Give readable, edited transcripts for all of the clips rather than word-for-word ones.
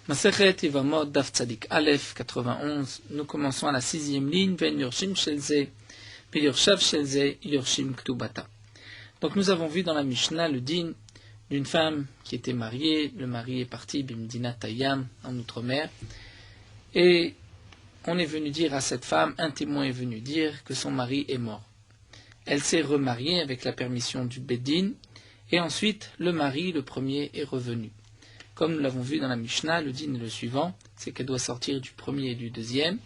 Masechet Yevamot Daf Tzadik Aleph 91. Nous commençons à la 6e ligne. Ven Yorshim Shelze, Yorshav Shelze, Yorshim Ktubata. Donc nous avons vu dans la Mishnah le din d'une femme qui était mariée. Le mari est parti Bimdina Tayam en outre-mer. Et on est venu dire à cette femme, un témoin est venu dire que son mari est mort. Elle s'est remariée avec la permission du Beddin. Et ensuite, le mari, le premier, est revenu. Comme nous l'avons vu dans la Mishnah, le din est le suivant, c'est qu'elle doit sortir du premier et du deuxième,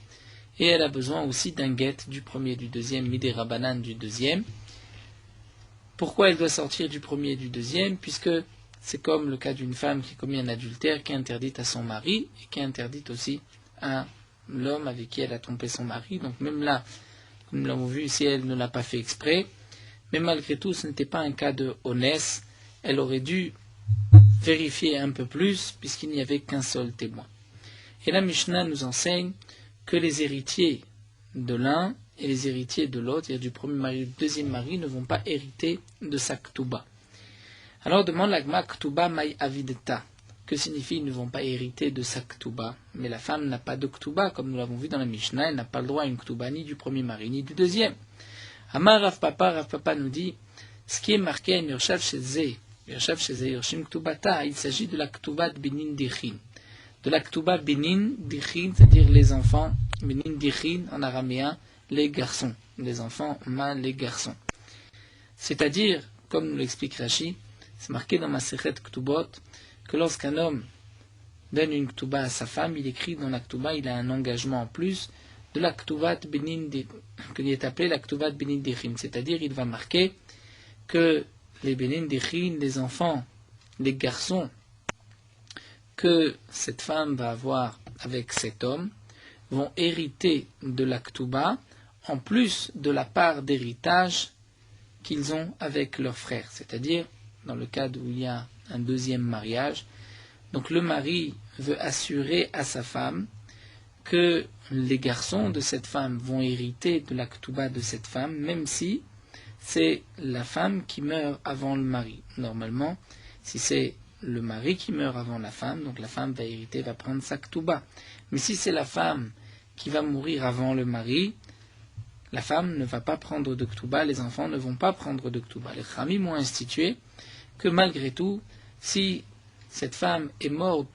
et elle a besoin aussi d'un guet du premier et du deuxième, midé rabanan du deuxième. Pourquoi elle doit sortir du premier et du deuxième? Puisque c'est comme le cas d'une femme qui commet un adultère, qui est interdite à son mari, et qui est interdite aussi à l'homme avec qui elle a trompé son mari. Donc même là, comme nous l'avons vu, si elle ne l'a pas fait exprès, mais malgré tout, ce n'était pas un cas de honnête, elle aurait dû vérifier un peu plus, puisqu'il n'y avait qu'un seul témoin. Et la Mishnah nous enseigne que les héritiers de l'un et les héritiers de l'autre, c'est-à-dire du premier mari et du deuxième mari, ne vont pas hériter de sa ktuba. Alors demande l'agma ktuba mai avideta. Que signifie ils ne vont pas hériter de sa ktuba? Mais la femme n'a pas de ktuba, comme nous l'avons vu dans la Mishnah, elle n'a pas le droit à une ktuba ni du premier mari ni du deuxième. Amar Rav Papa nous dit, ce qui est marqué en Yorshav Shezeh, il s'agit de la Ktubat Benin Dichin. De la Ktubat Benin Dichin, c'est-à-dire les enfants, Benin Dichin en araméen, les garçons. Les enfants mâles, les garçons. C'est-à-dire, comme nous l'explique Rashi, c'est marqué dans Masechet Ktubot, que lorsqu'un homme donne une Ktuba à sa femme, il écrit dans la Ktuba, il a un engagement en plus de la Ktubat Benin Dichin, qui est appelée la Ktubat Benin Dichin. C'est-à-dire, il va marquer que les Benin Dichin, les enfants, les garçons que cette femme va avoir avec cet homme vont hériter de la Ktuba en plus de la part d'héritage qu'ils ont avec leurs frères. C'est-à-dire, dans le cas où il y a un deuxième mariage, donc le mari veut assurer à sa femme que les garçons de cette femme vont hériter de la Ktuba de cette femme, même si c'est la femme qui meurt avant le mari. Normalement, si c'est le mari qui meurt avant la femme, donc la femme va hériter, va prendre sa ktuba. Mais si c'est la femme qui va mourir avant le mari, la femme ne va pas prendre de ktuba, les enfants ne vont pas prendre de ktuba. Les Khamim ont institué que malgré tout, si cette femme est morte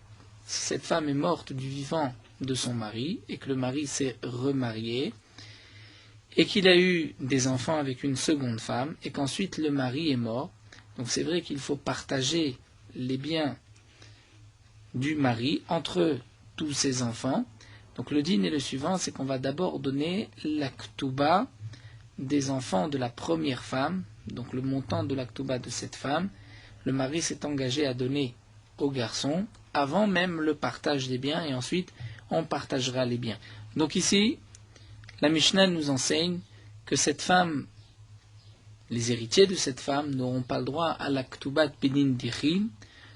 du vivant de son mari, et que le mari s'est remarié, et qu'il a eu des enfants avec une seconde femme, et qu'ensuite le mari est mort. Donc c'est vrai qu'il faut partager les biens du mari entre tous ses enfants. Donc le din est le suivant, c'est qu'on va d'abord donner la ktuba des enfants de la première femme, donc le montant de la ktuba de cette femme. Le mari s'est engagé à donner au garçon, avant même le partage des biens, et ensuite on partagera les biens. Donc ici, la Mishnah nous enseigne que cette femme, les héritiers de cette femme n'auront pas le droit à la Ktubat Benin Dichin,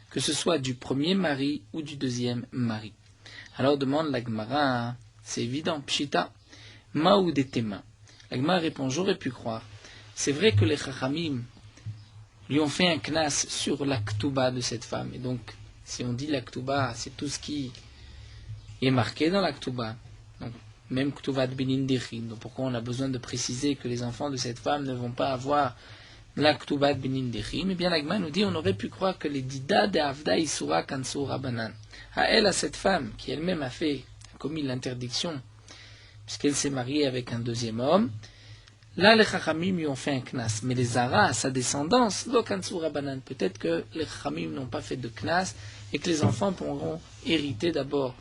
que ce soit du premier mari ou du deuxième mari. Alors demande la Gemara, c'est évident, Pshita, Maou de Tema. La Gemara répond, j'aurais pu croire. C'est vrai que les Chachamim lui ont fait un knas sur la Ktuba de cette femme. Et donc, si on dit la Ktuba, c'est tout ce qui est marqué dans la Ktuba. Donc, même Ktuvat Benin Dichin. Donc pourquoi on a besoin de préciser que les enfants de cette femme ne vont pas avoir la Ktuvat Benin Dichin? Eh bien, l'Agma nous dit, on aurait pu croire que les Dida de Avda Isura Kansura Banan, à elle, à cette femme, qui elle-même a commis l'interdiction, puisqu'elle s'est mariée avec un deuxième homme, là, les Chachamim lui ont fait un knas. Mais les Zara, à sa descendance, lo Kansura Banan, peut-être que les Chachamim n'ont pas fait de knas, et que les enfants pourront hériter d'abord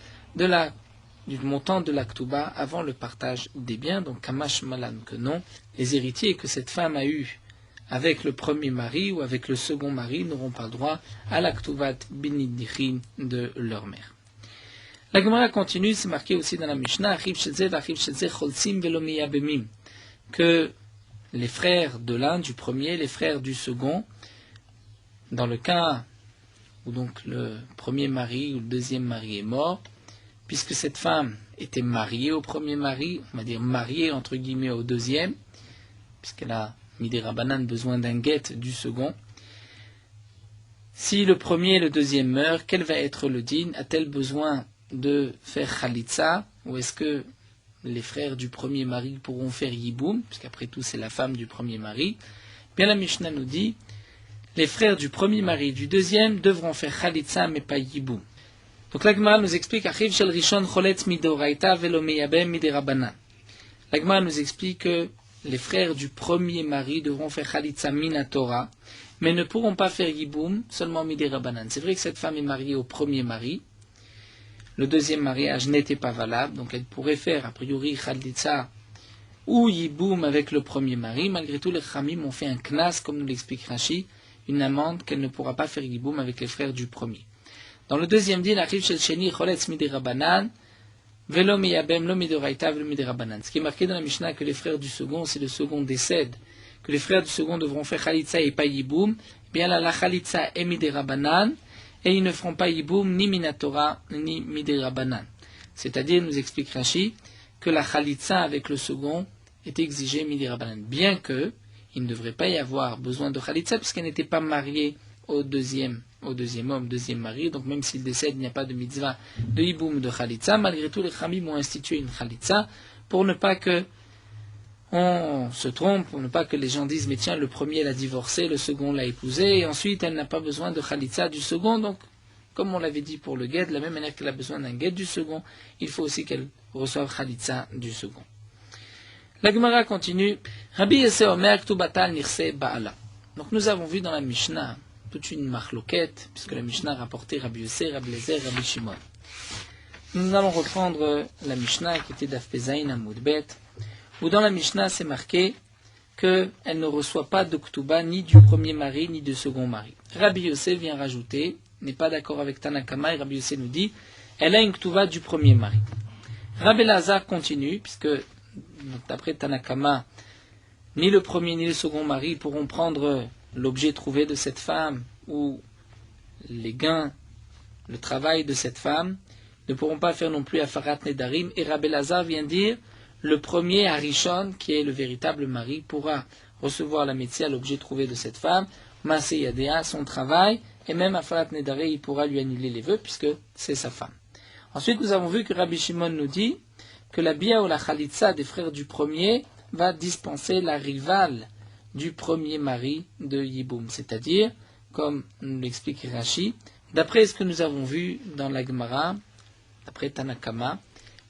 du montant de la ktuba avant le partage des biens, donc kamash malan que non, les héritiers que cette femme a eus avec le premier mari ou avec le second mari n'auront pas le droit à la ktubat binid dichin de leur mère. La Gemara continue, c'est marqué aussi dans la Mishnah, que les frères de l'un, du premier, les frères du second, dans le cas où donc le premier mari ou le deuxième mari est mort, puisque cette femme était mariée au premier mari, on va dire mariée entre guillemets au deuxième, puisqu'elle a mis des rabanan besoin d'un guet du second, Si le premier et le deuxième meurent, quel va être le din? A-t-elle besoin de faire khalitsa? Ou est-ce que les frères du premier mari pourront faire yiboum? Puisqu'après tout, c'est la femme du premier mari. Bien, la Mishnah nous dit, les frères du premier mari et du deuxième devront faire khalitsa, mais pas yiboum. Donc la Gemara nous explique, Achiv shel rishon choletz midoraita velo meyabem miderabanan. La Gemara nous explique que les frères du premier mari devront faire khalitsa minatora, mais ne pourront pas faire yiboum seulement miderabanan. C'est vrai que cette femme est mariée au premier mari. Le deuxième mariage n'était pas valable, donc elle pourrait faire a priori khalitsa ou yiboum avec le premier mari. Malgré tout, les Khamim ont fait un knas, comme nous l'explique Rashi, une amende qu'elle ne pourra pas faire yiboum avec les frères du premier. Dans le deuxième din, Achiv shel sheni choletz miderabanan velo meyabem lo midoraita velo miderabanan. Ce qui est marqué dans la Mishnah que les frères du second, si le second décède, que les frères du second devront faire khalitsa et pas yiboum, eh bien là, la khalitsa est miderabanan, et ils ne feront pas yiboum ni minatora ni miderabanan. C'est-à-dire, nous explique Rashi, que la khalitsa avec le second est exigée miderabanan. Bien que il ne devrait pas y avoir besoin de khalitsa, puisqu'elle n'était pas mariée au deuxième homme, deuxième mari. Donc même s'il décède, il n'y a pas de mitzvah de yiboum de khalitsa. Malgré tout, les Khamim ont institué une khalitsa pour ne pas que on se trompe, pour ne pas que les gens disent mais tiens, le premier l'a divorcé, le second l'a épousé, et ensuite elle n'a pas besoin de khalitsa du second. Donc comme on l'avait dit pour le guet, de la même manière qu'elle a besoin d'un guet du second, il faut aussi qu'elle reçoive khalitsa du second. La Gemara continue. Rabbi Yosef Omer Ktubatal Nirse Baala. Donc nous avons vu dans la Mishnah toute une marloquette, puisque la Mishnah rapportait Rabbi Yosef, Rabbi Lezer, Rabbi Shimon. Nous allons reprendre la Mishnah qui était d'Afpezaïn à Moudbet, où dans la Mishnah c'est marqué qu'elle ne reçoit pas de Ktuba ni du premier mari ni du second mari. Rabbi Yosef vient rajouter, n'est pas d'accord avec Tanakama, et Rabbi Yosef nous dit, elle a une Ktuba du premier mari. Rabbi Lazar continue, puisque d'après Tanakama, ni le premier ni le second mari pourront prendre l'objet trouvé de cette femme ou les gains, le travail de cette femme, ne pourront pas faire non plus Afarat Nedarim. Et Rabbi Lazar vient dire, le premier Harishon, qui est le véritable mari, pourra recevoir la métier, l'objet trouvé de cette femme, Maaseh Yadea, son travail, et même Afarat Nedarim, il pourra lui annuler les vœux, puisque c'est sa femme. Ensuite, nous avons vu que Rabbi Shimon nous dit que la bia ou la khalitsa des frères du premier va dispenser la rivale du premier mari de Yiboum. C'est-à-dire, comme nous l'explique Rashi, d'après ce que nous avons vu dans la Gemara, d'après Tanakama,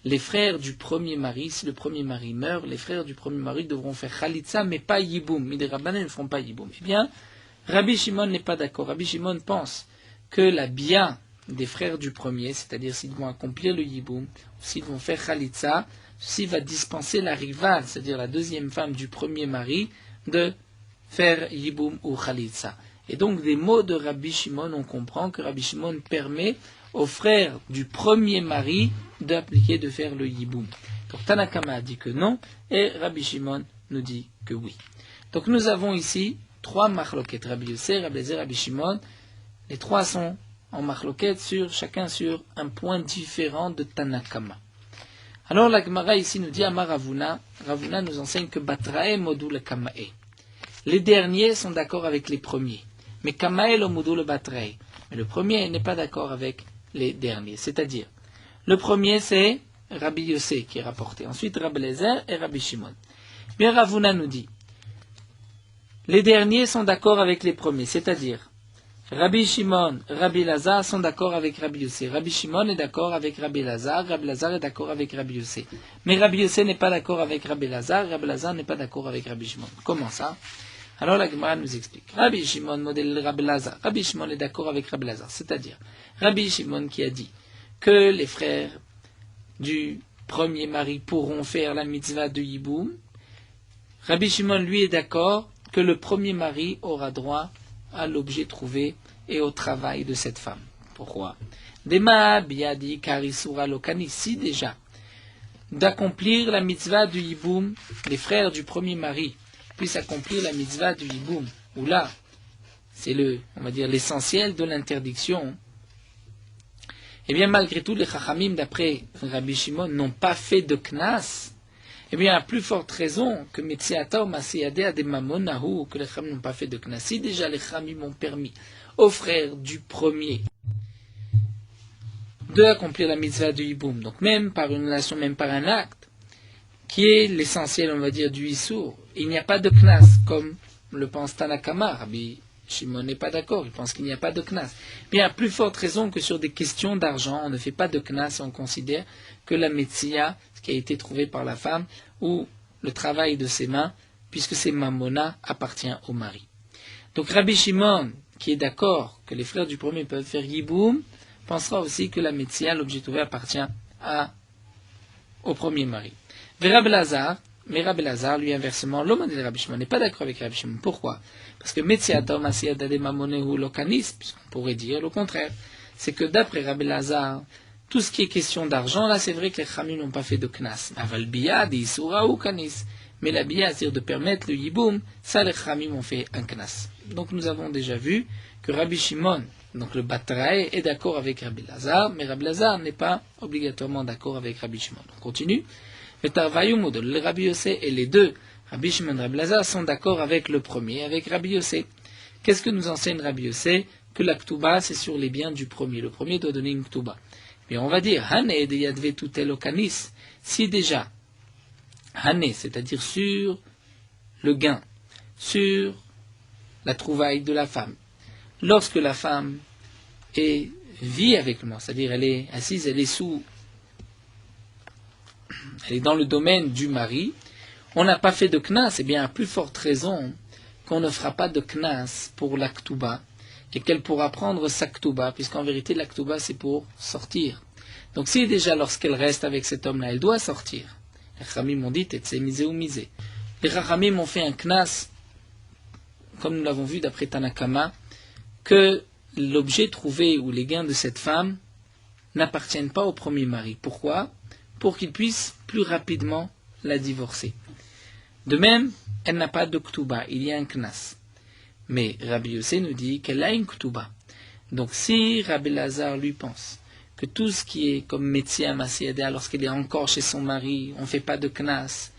les frères du premier mari, si le premier mari meurt, les frères du premier mari devront faire khalitsa, mais pas Yiboum. Mais les rabbanés ne feront pas Yiboum. Eh bien, Rabbi Shimon n'est pas d'accord. Rabbi Shimon pense que la bia des frères du premier, c'est-à-dire s'ils vont accomplir le yiboum, s'ils vont faire khalitsa, ceci va dispenser la rivale, c'est-à-dire la deuxième femme du premier mari, de faire yiboum ou khalitsa. Et donc des mots de Rabbi Shimon, on comprend que Rabbi Shimon permet aux frères du premier mari d'appliquer, de faire le yiboum. Donc Tanakama a dit que non, et Rabbi Shimon nous dit que oui. Donc nous avons ici trois machloket, Rabbi Yosef, Rabbi Lezer, Rabbi Shimon. Les trois sont en marloquette chacun sur un point différent de Tanakama. Alors la Gemara ici nous dit Amar Ravuna, Ravuna nous enseigne que Batrae modul Kamae. Les derniers sont d'accord avec les premiers, mais Kamae le modul Batrae. Mais le premier n'est pas d'accord avec les derniers. C'est-à-dire, le premier c'est Rabbi Yosef qui est rapporté, ensuite Rabbi Lezer et Rabbi Shimon. Bien Ravuna nous dit, les derniers sont d'accord avec les premiers, c'est-à-dire Rabbi Shimon, Rabbi Lazar sont d'accord avec Rabbi Yosef. Rabbi Shimon est d'accord avec Rabbi Lazar est d'accord avec Rabbi Yosef. Mais Rabbi Yosef n'est pas d'accord avec Rabbi Lazar n'est pas d'accord avec Rabbi Shimon. Comment ça? Alors la Gemara nous explique. Rabbi Shimon, modèle Rabbi Lazar. Rabbi Shimon est d'accord avec Rabbi Lazar. C'est-à-dire, Rabbi Shimon qui a dit que les frères du premier mari pourront faire la mitzvah de Yiboum. Rabbi Shimon, lui, est d'accord que le premier mari aura droit à l'objet trouvé et au travail de cette femme. Pourquoi? Dema biadi karisura lokani, si déjà d'accomplir la mitzvah du Yiboum, les frères du premier mari puissent accomplir la mitzvah du Yiboum, où là, c'est on va dire, l'essentiel de l'interdiction. Eh bien, malgré tout, les Chachamim, d'après Rabbi Shimon, n'ont pas fait de knas. Eh bien, à plus forte raison que Metziata ou Maseyadeh des Mamonahu, que les Chachamim n'ont pas fait de knas. Si déjà les Chachamim ont permis aux frères du premier de accomplir la mitzvah du hiboum, donc même par une relation, même par un acte, qui est l'essentiel, on va dire, du Issour, il n'y a pas de knas, comme le pense Tanakama. Rabbi Shimon n'est pas d'accord, il pense qu'il n'y a pas de knas. Mais à plus forte raison que sur des questions d'argent, on ne fait pas de knas et on considère que la metzia, ce qui a été trouvé par la femme, ou le travail de ses mains, puisque c'est mamona, appartient au mari. Donc Rabbi Shimon, qui est d'accord que les frères du premier peuvent faire yiboum, pensera aussi que la metzia, l'objet trouvé, appartient au premier mari. Mais Rabbi Lazar, lui inversement, l'homme de Rabbi Shimon n'est pas d'accord avec Rabbi Shimon. Pourquoi? Parce que metziatom asiyadade mamonehu lokanis, puisqu'on pourrait dire le contraire, c'est que d'après Rabbi Lazar, tout ce qui est question d'argent, là c'est vrai que les Khamim n'ont pas fait de knas. Aval biyad, isura ou kanis. Mais la biyad, c'est-à-dire de permettre le yiboum, ça les Khamim ont fait un knas. Donc nous avons déjà vu que Rabbi Shimon, donc le Batrae, est d'accord avec Rabbi Lazar, mais Rabbi Lazar n'est pas obligatoirement d'accord avec Rabbi Shimon. On continue. Le Rabbi Yossé et les deux, Rabbi Shimon et Rabbi Lazar, sont d'accord avec le premier, avec Rabbi Yossé. Qu'est-ce que nous enseigne Rabbi Yossé? Que la Ktuba, c'est sur les biens du premier. Le premier doit donner une Ktuba. Mais on va dire, Hane de Yadve Tutel Okanis, si déjà, Hane, c'est-à-dire sur le gain, sur la trouvaille de la femme, lorsque la femme vit avec moi, c'est-à-dire elle est assise, elle est dans le domaine du mari, on n'a pas fait de knas, et bien à plus forte raison qu'on ne fera pas de knas pour la ktuba, et qu'elle pourra prendre sa ktuba, puisqu'en vérité la ktuba c'est pour sortir. Donc si déjà lorsqu'elle reste avec cet homme-là, elle doit sortir, les Chachamim m'ont dit, t'es misé ou misé. Les Chachamim ont fait un knas, comme nous l'avons vu d'après Tanakama, que l'objet trouvé ou les gains de cette femme n'appartiennent pas au premier mari. Pourquoi? Pour qu'il puisse plus rapidement la divorcer. De même, elle n'a pas de ktuba, il y a un knas. Mais Rabbi Yossé nous dit qu'elle a une ktuba. Donc si Rabbi Lazar lui pense que tout ce qui est comme metzia masiyada, lorsqu'elle est encore chez son mari, on ne fait pas de knas,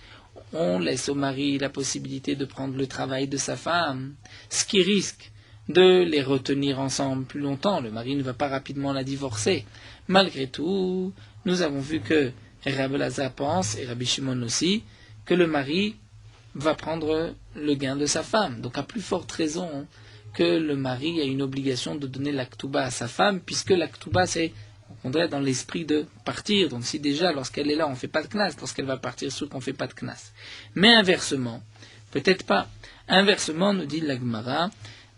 on laisse au mari la possibilité de prendre le travail de sa femme, ce qui risque de les retenir ensemble plus longtemps. Le mari ne va pas rapidement la divorcer. Malgré tout, nous avons vu que Rabbi Lazar pense, et Rabbi Shimon aussi, que le mari va prendre le gain de sa femme. Donc à plus forte raison que le mari a une obligation de donner la ktuba à sa femme, puisque la ktuba c'est, on dirait, dans l'esprit de partir. Donc si déjà lorsqu'elle est là on ne fait pas de knas, lorsqu'elle va partir sûr qu'on ne fait pas de knas. Mais inversement, peut-être pas, inversement nous dit la Gemara,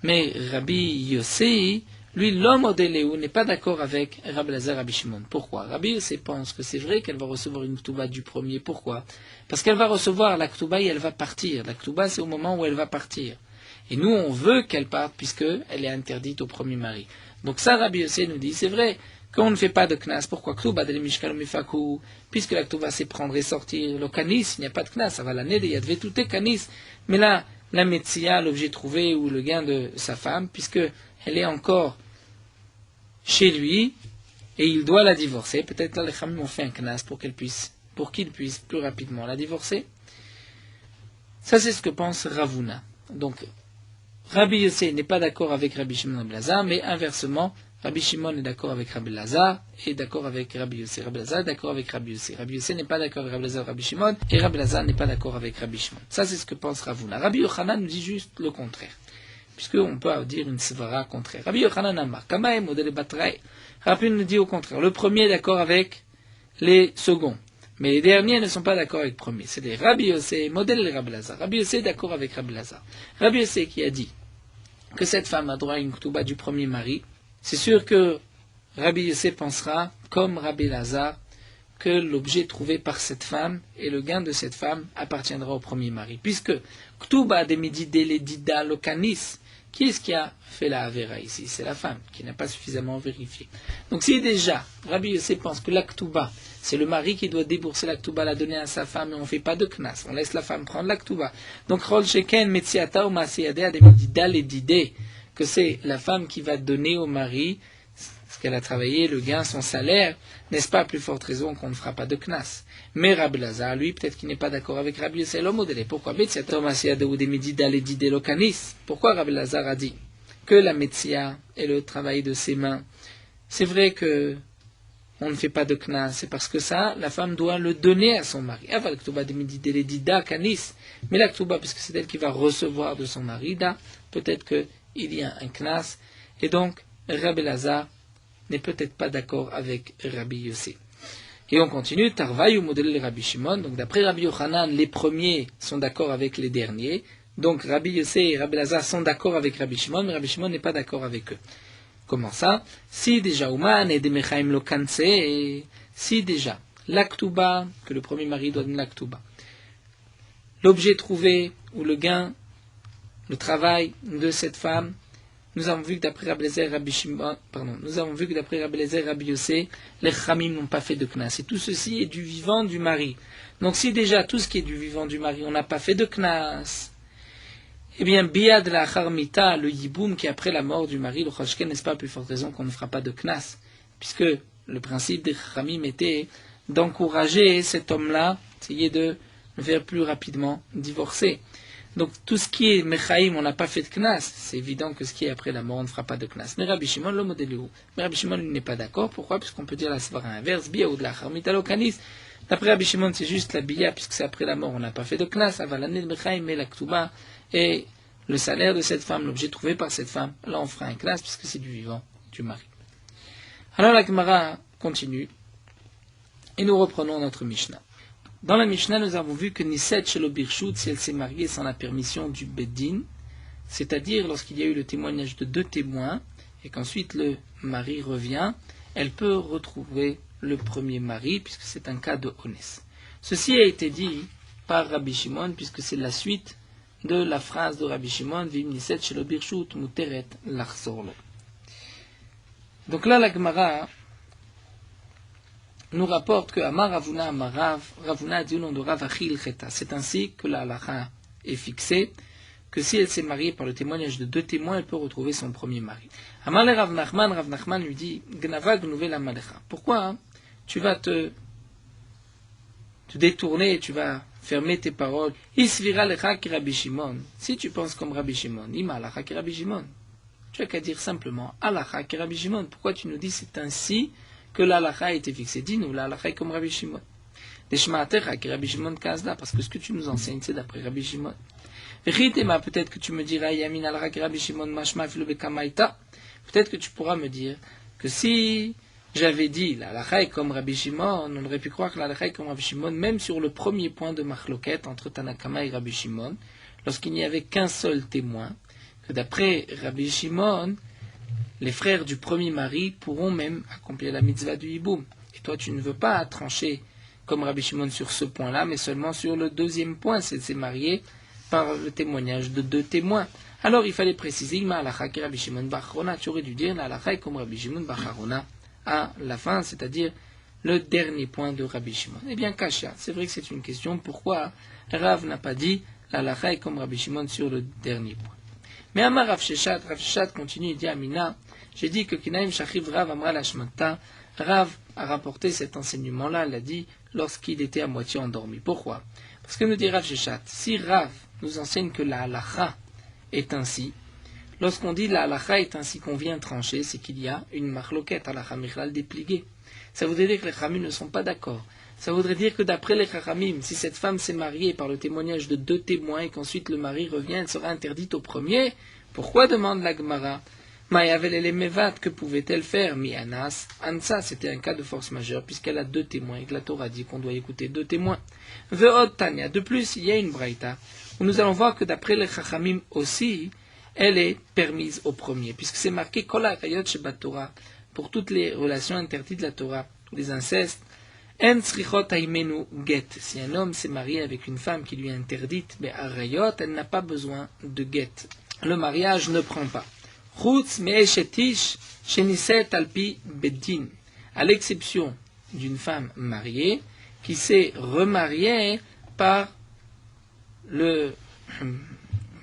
mais Rabbi Yossé, lui, l'homme Odéléou, n'est pas d'accord avec Rabbi Lazar, Rabbi Shimon. Pourquoi? Rabbi Yossé pense que c'est vrai qu'elle va recevoir une ktuba du premier. Pourquoi? Parce qu'elle va recevoir la ktuba et elle va partir. La ktuba, c'est au moment où elle va partir. Et nous, on veut qu'elle parte puisqu'elle est interdite au premier mari. Donc ça, Rabbi Yossé nous dit, c'est vrai qu'on ne fait pas de knas. Pourquoi? Ktuba de mishkal mifaku, puisque la ktuba, c'est prendre et sortir. Le kanis, il n'y a pas de knas. Ça va l'année de yadve tout est kanis. Mais là, la metzia, l'objet trouvé ou le gain de sa femme, puisque elle est encore chez lui et il doit la divorcer. Peut-être là les Khamim ont fait un knas pour qu'il puisse plus rapidement la divorcer. Ça c'est ce que pense Ravuna. Donc Rabbi Yossé n'est pas d'accord avec Rabbi Shimon et Rabbi Lazar, mais inversement Rabbi Shimon est d'accord avec Rabbi Lazar et d'accord avec Rabbi Yossé. Rabbi Lazar est d'accord avec Rabbi Yossé. Rabbi Yossé n'est pas d'accord avec Rabbi Lazar, Rabbi Shimon, et Rabbi Lazar n'est pas d'accord avec Rabbi Shimon. Ça c'est ce que pense Ravuna. Rabbi Yochanan nous dit juste le contraire, puisqu'on peut dire une svara contraire. Rabbi Yochanan Amar, Kamae modèle Batrae. Rabbi nous dit au contraire. Le premier est d'accord avec les seconds, mais les derniers ne sont pas d'accord avec le premier. C'est des Rabbi Yossé, modèle Rabbi Lazar. Rabbi Yossé est d'accord avec Rabbi Lazar. Rabbi Yossé qui a dit que cette femme a droit à une ktuba du premier mari, c'est sûr que Rabbi Yossé pensera, comme Rabbi Lazar, que l'objet trouvé par cette femme et le gain de cette femme appartiendra au premier mari. Puisque Ktuba de Medidé le Dida Lokanis, qui est-ce qui a fait la Avera ici? C'est la femme, qui n'a pas suffisamment vérifié. Donc si déjà Rabbi Yossé pense que la Ktuba, c'est le mari qui doit débourser la Ktuba, la donner à sa femme, et on ne fait pas de knas, on laisse la femme prendre la Ktuba. Donc Rol Sheken Metziata ou Masiyadea de Medida le Didé, que c'est la femme qui va donner au mari ce qu'elle a travaillé, le gain, son salaire, n'est-ce pas à plus forte raison qu'on ne fera pas de knas? Mais Rabbi Lazar, lui, peut-être qu'il n'est pas d'accord avec Rabbi Yossé l'homme modèle. Pourquoi? Pourquoi Rabbi Lazar a dit que la métia et le travail de ses mains. C'est vrai que on ne fait pas de knas, c'est parce que ça, la femme doit le donner à son mari. Mais la ktuba, puisque c'est elle qui va recevoir de son mari, peut-être qu'il y a un knas, et donc Rabbi Elazar n'est peut-être pas d'accord avec Rabbi Yossé. Et on continue, Tarvaï ou modèle Rabbi Shimon, donc d'après Rabbi Yochanan, les premiers sont d'accord avec les derniers, donc Rabbi Yossé et Rabbi Elazar sont d'accord avec Rabbi Shimon, mais Rabbi Shimon n'est pas d'accord avec eux. Comment ça? Si déjà Ouman et Demechaim lo kanse, si déjà l'aktuba, que le premier mari doit donner l'aktuba, l'objet trouvé ou le gain, le travail de cette femme, nous avons vu que d'après Rabbi Elazar, Rabbi Yossé, les Chamim n'ont pas fait de knas. Et tout ceci est du vivant du mari. Donc si déjà tout ce qui est du vivant du mari, on n'a pas fait de knas, eh bien, Biad la Charmita, le Yiboum, qui est après la mort du mari, le Chashken, n'est-ce pas, à plus forte raison qu'on ne fera pas de Knas, puisque le principe des Chamim était d'encourager cet homme-là, essayer de le faire plus rapidement divorcer. Donc, tout ce qui est Mechaïm, on n'a pas fait de Knas, c'est évident que ce qui est après la mort, on ne fera pas de Knas. Mais Rabbi Shimon, le modèle où? Mais Rabbi Shimon, il n'est pas d'accord. Pourquoi? Puisqu'on peut dire la svara inverse, Biad la Charmita lo Kanis. D'après Rabbi Shimon, c'est juste la Bia, puisque c'est après la mort, on n'a pas fait de Knas, Avalanel Mechaïm, mais la Ktuba, et le salaire de cette femme, l'objet trouvé par cette femme, là on fera un classe puisque c'est du vivant du mari. Alors la Gemara continue et nous reprenons notre Mishnah. Dans la Mishnah, nous avons vu que Niset Shelo Birshut, si elle s'est mariée sans la permission du Beddin, c'est-à-dire lorsqu'il y a eu le témoignage de 2 témoins et qu'ensuite le mari revient, elle peut retrouver le premier mari puisque c'est un cas de honnes. Ceci a été dit par Rabbi Shimon puisque c'est la suite de la phrase de Rabbi Shimon, Vim Niset Shelo Birshut Muteret Lachzor Lo. Donc là, la Gemara nous rapporte que Amar Ravuna Amarav, Ravuna a dit au nom de Rav Achil Cheta. C'est ainsi que la halacha est fixée, que si elle s'est mariée par le témoignage de 2 témoins, elle peut retrouver son premier mari. Amar le Rav Nachman lui dit, Gnava Gnouvel Amalecha. Pourquoi tu vas te détourner, tu vas fermer tes paroles. Isvira lecha ki Rabbi Shimon. Si tu penses comme Rabbi Shimon, ima alacha ki Rabbi Shimon. Tu as qu'à dire simplement alacha ki Rabbi Shimon. Pourquoi tu nous dis c'est ainsi que l'alacha a été fixée? Dis-nous, l'alacha est comme Rabbi Shimon. Deshmaatecha ki Rabbi Shimon kazda, parce que ce que tu nous enseignes c'est d'après Rabbi Shimon. Vechitema, peut-être que tu me diras yamin alacha ki Rabbi Shimon mashma filu bekamaita. Peut-être que tu pourras me dire que si j'avais dit, la halakha est comme Rabbi Shimon, on aurait pu croire que la halakha est comme Rabbi Shimon, même sur le premier point de Machloket entre Tanakama et Rabbi Shimon, lorsqu'il n'y avait qu'un seul témoin, que d'après Rabbi Shimon, les frères du premier mari pourront même accomplir la mitzvah du hiboum. Et toi, tu ne veux pas trancher comme Rabbi Shimon sur ce point-là, mais seulement sur le deuxième point, c'est marié par le témoignage de 2 témoins. Alors, il fallait préciser, ma halakha ki Rabbi Shimon b'acharona, tu aurais dû dire, la halakha est comme Rabbi Shimon b'acharona, à la fin, c'est-à-dire le dernier point de Rabbi Shimon. Eh bien, Kasha, c'est vrai que c'est une question, pourquoi Rav n'a pas dit la halakha est comme Rabbi Shimon sur le dernier point. Mais Amar Rav Sheshat continue, il dit Amina, j'ai dit que Kinaim Shachiv Rav Amra Lashmata, Rav a rapporté cet enseignement-là, l'a dit lorsqu'il était à moitié endormi. Pourquoi? Parce que nous dit Rav Sheshat, si Rav nous enseigne que la halakha est ainsi, lorsqu'on dit la halakha est ainsi qu'on vient trancher, c'est qu'il y a une machloket, halakha michlal dépliquée. Ça voudrait dire que les Chachamim ne sont pas d'accord. Ça voudrait dire que d'après les Chachamim, si cette femme s'est mariée par le témoignage de 2 témoins et qu'ensuite le mari revient, elle sera interdite au premier. Pourquoi demande la Gemara? Mayavel et les Mevat, que pouvait-elle faire? Mi Anas, Ansa, c'était un cas de force majeure puisqu'elle a 2 témoins et que la Torah dit qu'on doit écouter 2 témoins. Ve'od Tanya, de plus, il y a une braïta où nous allons voir que d'après les Chachamim aussi, elle est permise au premier, puisque c'est marqué Kol ha'arayot shebat Torah, pour toutes les relations interdites de la Torah, les incestes. En tzrichot haimenu get. Si un homme s'est marié avec une femme qui lui est interdite, mais arayot, elle n'a pas besoin de get. Le mariage ne prend pas. Chutz me'eshetish sheniset alpi beddin. À l'exception d'une femme mariée qui s'est remariée par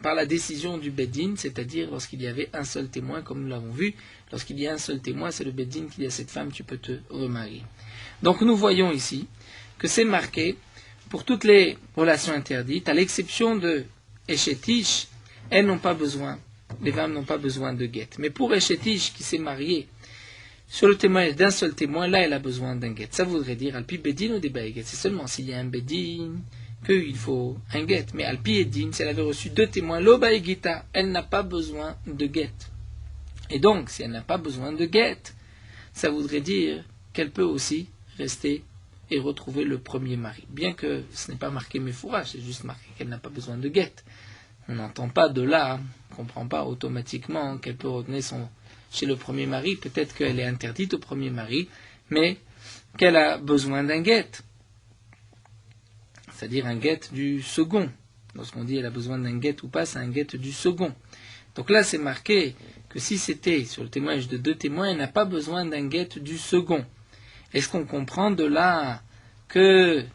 la décision du Beddin, c'est-à-dire lorsqu'il y avait un seul témoin, comme nous l'avons vu, lorsqu'il y a un seul témoin, c'est le Beddin qui dit à cette femme, tu peux te remarier. Donc nous voyons ici que c'est marqué pour toutes les relations interdites, à l'exception de Eshetish, elles n'ont pas besoin les femmes n'ont pas besoin de guet. Mais pour Eshetish qui s'est mariée sur le témoignage d'un seul témoin, là elle a besoin d'un guet. Ça voudrait dire Alpi Bedin ou des Baïguet. C'est seulement s'il y a un Bedin qu'il faut un guet. Mais Alpi Edin, si elle avait reçu 2 témoins, lo Baïgita, elle n'a pas besoin de guet. Et donc, si elle n'a pas besoin de guet, ça voudrait dire qu'elle peut aussi rester et retrouver le premier mari. Bien que ce n'est pas marqué Mefoura, c'est juste marqué qu'elle n'a pas besoin de guet. On n'entend pas de là, on ne comprend pas automatiquement qu'elle peut retourner chez le premier mari. Peut-être qu'elle est interdite au premier mari, mais qu'elle a besoin d'un guet. C'est-à-dire un guet du second. Lorsqu'on dit elle a besoin d'un guet ou pas, c'est un guet du second. Donc là, c'est marqué que si c'était sur le témoignage de 2 témoins, elle n'a pas besoin d'un guet du second. Est-ce qu'on comprend de là qu'elle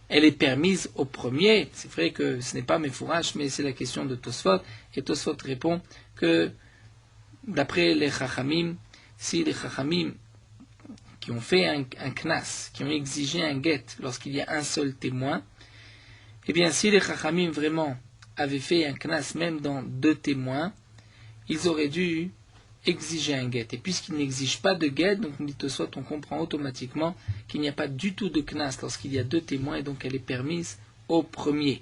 est permise au premier? C'est vrai que ce n'est pas Mefourash, mais c'est la question de Tosfot. Et Tosfot répond que, d'après les Chachamim, si les Chachamim qui ont fait un knas, qui ont exigé un guet lorsqu'il y a un seul témoin, eh bien, si les Chachamim vraiment avaient fait un knas même dans 2 témoins, ils auraient dû exiger un guet. Et puisqu'ils n'exigent pas de guet, donc dit Tosfot, on comprend automatiquement qu'il n'y a pas du tout de knas lorsqu'il y a 2 témoins, et donc elle est permise au premier.